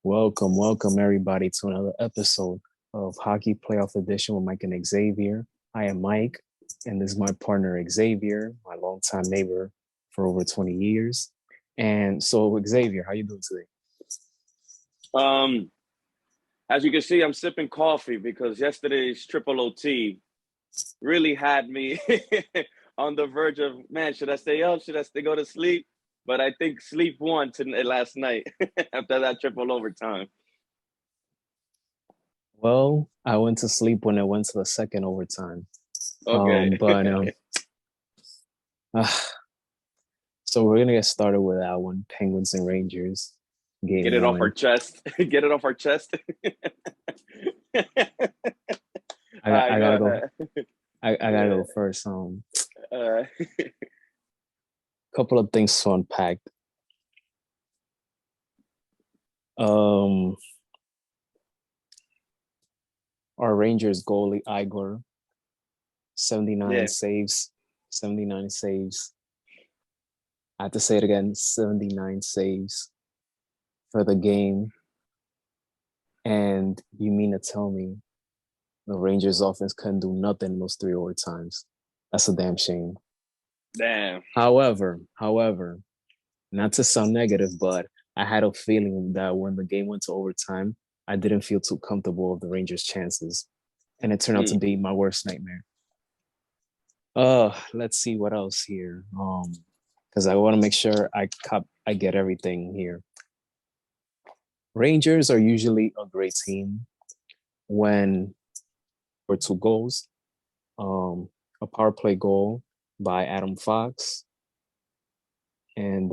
Welcome everybody to another episode of Hockey Playoff Edition with Mike and Xavier. I am Mike, and this is my partner Xavier, my longtime neighbor for over 20 years. And so, Xavier, how you doing today? Um, as you can see, I'm sipping coffee because yesterday's triple OT really had me on the verge of, man, should I stay up? Should I stay go to sleep? But I think sleep won last night after that triple overtime. Well, I went to sleep when it went to the second overtime. Okay. But uh, so we're gonna get started with that one: Penguins and Rangers, game Get it off our one. chest. Get it off our chest. All I right, go gotta go. ahead. I gotta Yeah. go first. Uh, Couple of things to unpack. Um, our Rangers goalie Igor, 79 yeah. saves, 79 saves. I have to say it again, 79 saves for the game. And you mean to tell me the Rangers offense couldn't do nothing in those three overtimes? That's a damn shame. Damn. However, not to sound negative, but I had a feeling that when the game went to overtime, I didn't feel too comfortable with the Rangers' chances. And it turned out to be my worst nightmare. Let's see what else here. Because I want to make sure I get everything here. Rangers are usually a great team when for two goals, a power play goal by Adam Fox, and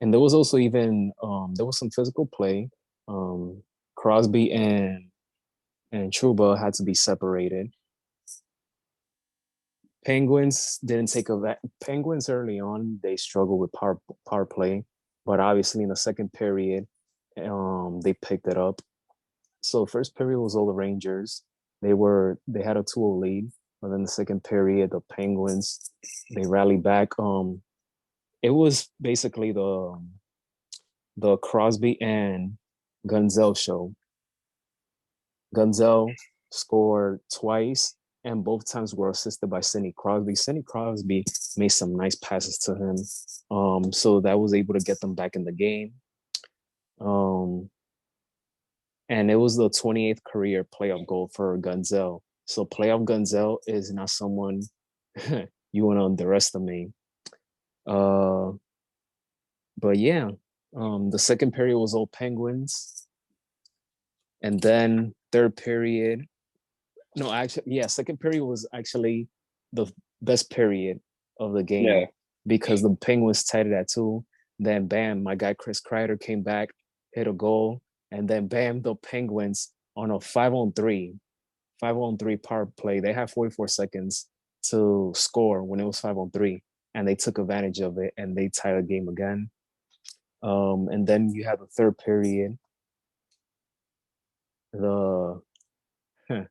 there was also even there was some physical play. Crosby and Trouba had to be separated. Penguins didn't take a Penguins early on. They struggled with power play, but obviously in the second period, they picked it up. So first period was all the Rangers. They had a 2-0 lead, but then the second period, the Penguins they rallied back. It was basically the Crosby and Gunzel show. Gunzel scored twice, and both times were assisted by Sidney Crosby. Sidney Crosby made some nice passes to him, so that was able to get them back in the game. And it was the 28th career playoff goal for Gunzel. So playoff Gunzel is not someone you want to underestimate. But yeah, the second period was all Penguins, and then third period. No, actually, yeah, second period was actually the best period of the Yeah. game because the Penguins tied it at 2. Then bam, my guy Chris Kreider came back, hit a goal, and then bam, the Penguins on a 5-on-3 power play. They had 44 seconds to score when it was 5-on-3, and they took advantage of it and they tied the game again. And then you have the third period, the a The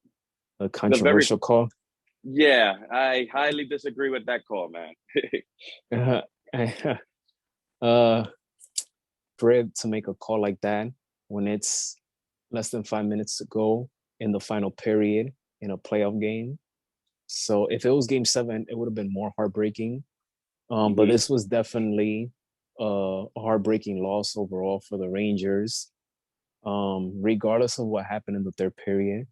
very controversial call. Yeah, I highly disagree with that call, man. uh, for it to make a call like that when it's less than 5 minutes to go in the final period in a playoff game. So if it was game 7, it would have been more heartbreaking. But this was definitely a heartbreaking loss overall for the Rangers. Regardless of what happened in the third period,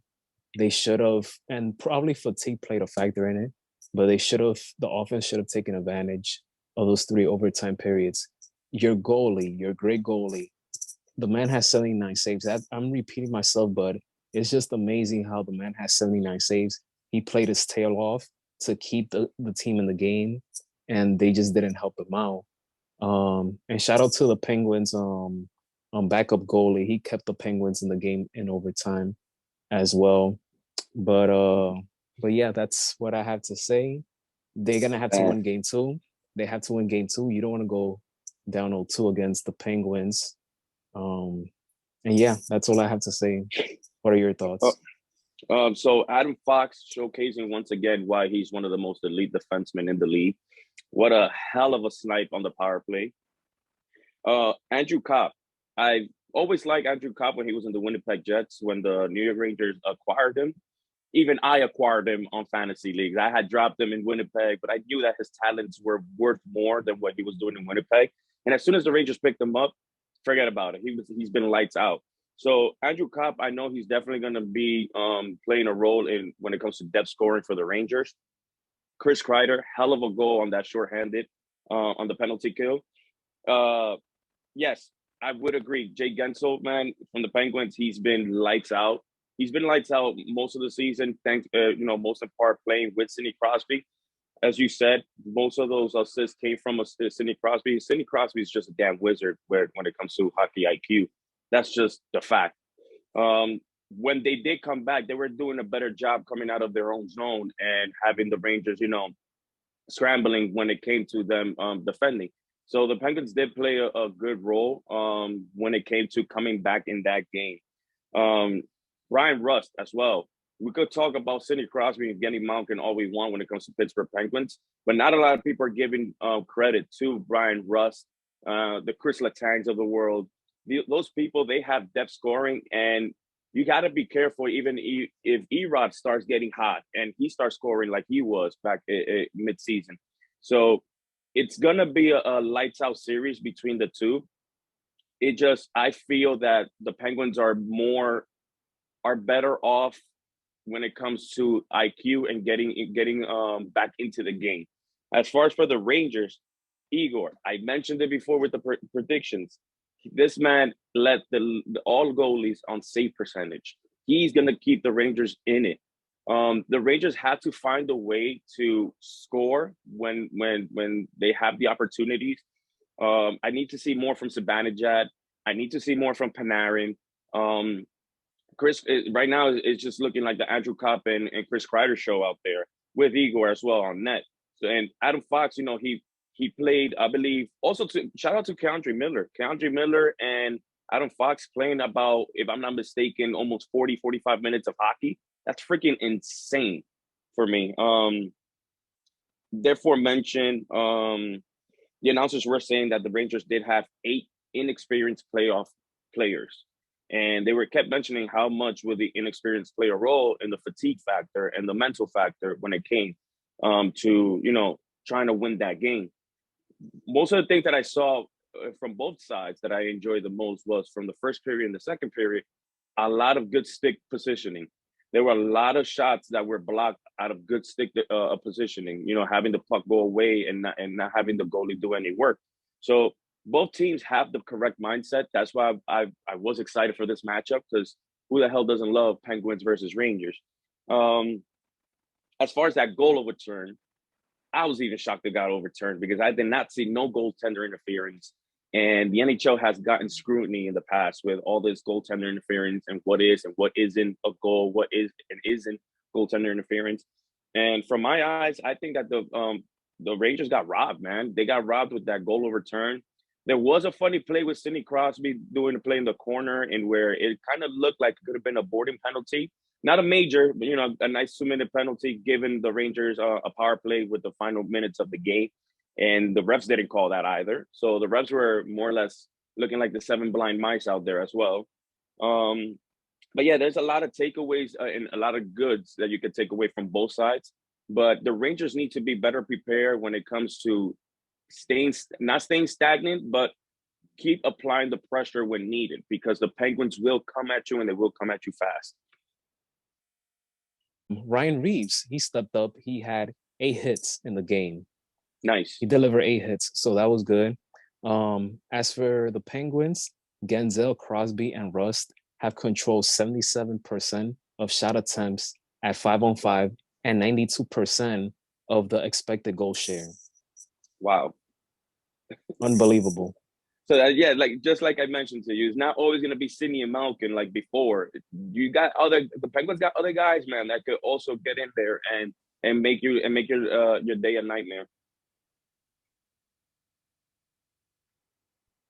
they should have, and probably fatigue played a factor in it, but the offense should have taken advantage of those 3 overtime periods. Your goalie, your great goalie, the man has 79 saves. I'm repeating myself, but it's just amazing how the man has 79 saves. He played his tail off to keep the team in the game, and they just didn't help him out. And shout out to the Penguins backup goalie. He kept the Penguins in the game in overtime as well. But yeah, that's what I have to say. They're gonna have to win game 2. They have to win game 2. You don't want to go down 0-2 against the Penguins. And yeah, that's all I have to say. What are your thoughts? So Adam Fox showcasing once again why he's one of the most elite defensemen in the league. What a hell of a snipe on the power play. Andrew Copp, I always liked Andrew Copp when he was in the Winnipeg Jets, when the New York Rangers acquired him. Even I acquired him on fantasy leagues. I had dropped him in Winnipeg, but I knew that his talents were worth more than what he was doing in Winnipeg. And as soon as the Rangers picked him up, forget about it. He's been lights out. So Andrew Copp, I know he's definitely going to be playing a role in when it comes to depth scoring for the Rangers. Chris Kreider, hell of a goal on that shorthanded on the penalty kill. Yes, I would agree. Jay Gensel, man, from the Penguins, he's been lights out. He's been lights out most of the season. Thanks, most in part playing with Sidney Crosby. As you said, most of those assists came from Sidney Crosby. Sidney Crosby is just a damn wizard when it comes to hockey IQ. That's just the fact. When they did come back, they were doing a better job coming out of their own zone and having the Rangers, scrambling when it came to them defending. So the Penguins did play a good role when it came to coming back in that game. Ryan Rust as well. We could talk about Sidney Crosby and Genny Malkin all we want when it comes to Pittsburgh Penguins, but not a lot of people are giving credit to Brian Rust, the Chris Letang's of the world. Those people, they have depth scoring, and you got to be careful even if Erod starts getting hot and he starts scoring like he was back mid-season. So it's going to be a lights out series between the two. I feel that the Penguins are better off when it comes to IQ and getting back into the game. As far as for the Rangers, Igor, I mentioned it before with the predictions. This man led the all goalies on save percentage. He's going to keep the Rangers in it. The Rangers have to find a way to score when they have the opportunities. I need to see more from Zibanejad. I need to see more from Panarin. Chris, right now, it's just looking like the Andrew Copp and Chris Kreider show out there with Igor as well on net. So, and Adam Fox, he played, I believe, also shout out to Keandre Miller. Keandre Miller and Adam Fox playing about, if I'm not mistaken, almost 40, 45 minutes of hockey. That's freaking insane for me. Therefore mentioned, the announcers were saying that the Rangers did have 8 inexperienced playoff players. And they kept mentioning how much would the inexperienced play a role in the fatigue factor and the mental factor when it came to, trying to win that game. Most of the things that I saw from both sides that I enjoyed the most was from the first period and the second period, a lot of good stick positioning. There were a lot of shots that were blocked out of good stick positioning, having the puck go away and not having the goalie do any work. So both teams have the correct mindset. That's why I was excited for this matchup, because who the hell doesn't love Penguins versus Rangers? As far as that goal overturn, I was even shocked it got overturned because I did not see no goaltender interference. And the NHL has gotten scrutiny in the past with all this goaltender interference and what is and what isn't a goal, what is and isn't goaltender interference. And from my eyes, I think that the Rangers got robbed, man. They got robbed with that goal overturn. There was a funny play with Sidney Crosby doing a play in the corner, and where it kind of looked like it could have been a boarding penalty. Not a major, but, a nice 2-minute penalty given the Rangers a power play with the final minutes of the game. And the refs didn't call that either. So the refs were more or less looking like the 7 blind mice out there as well. But yeah, there's a lot of takeaways and a lot of goods that you could take away from both sides. But the Rangers need to be better prepared when it comes to not staying stagnant, but keep applying the pressure when needed, because the Penguins will come at you and they will come at you fast. Ryan Reeves, he stepped up. He had 8 hits in the game. Nice. He delivered 8 hits, so that was good. As for the Penguins, Gensel, Crosby, and Rust have controlled 77% of shot attempts at 5-on-5 and 92% of the expected goal share. Wow. Unbelievable. So just like I mentioned to you, it's not always going to be Sidney and Malkin like before. The Penguins got other guys, man, that could also get in there and make your day a nightmare.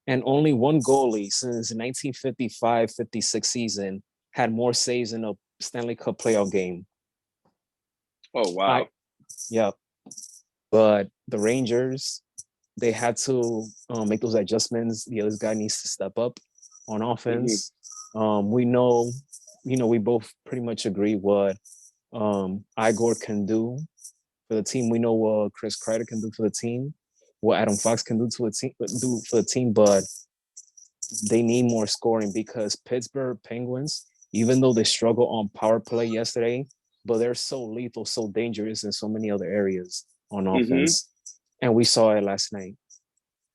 And only one goalie since 1955-56 season had more saves in a Stanley Cup playoff game. Oh, wow. Yeah. But the Rangers, they had to make those adjustments. The other guy needs to step up. on Mm-hmm. offense. We know, we both pretty much agree what Igor can do for the team. We know what Chris Kreider can do for the team, what Adam Fox can do for the team, but they need more scoring because Pittsburgh Penguins, even though they struggle on power play yesterday, but they're so lethal, so dangerous in so many other areas on Mm-hmm. offense. And we saw it last night.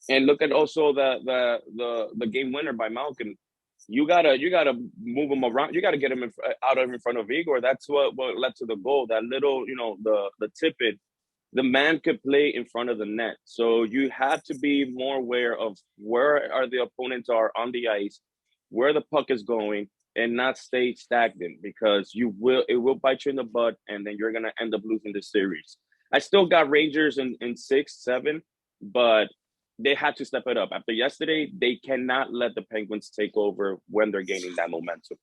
And look at also the game winner by Malkin. You gotta move him around. You gotta get him out of in front of Igor. That's what led to the goal. That little, the tip it. The man could play in front of the net. So you have to be more aware of where are the opponents are on the ice, where the puck is going, and not stay stagnant because it will bite you in the butt, and then you're gonna end up losing the series. I still got Rangers in 6, 7, but they had to step it up. After yesterday, they cannot let the Penguins take over when they're gaining that momentum.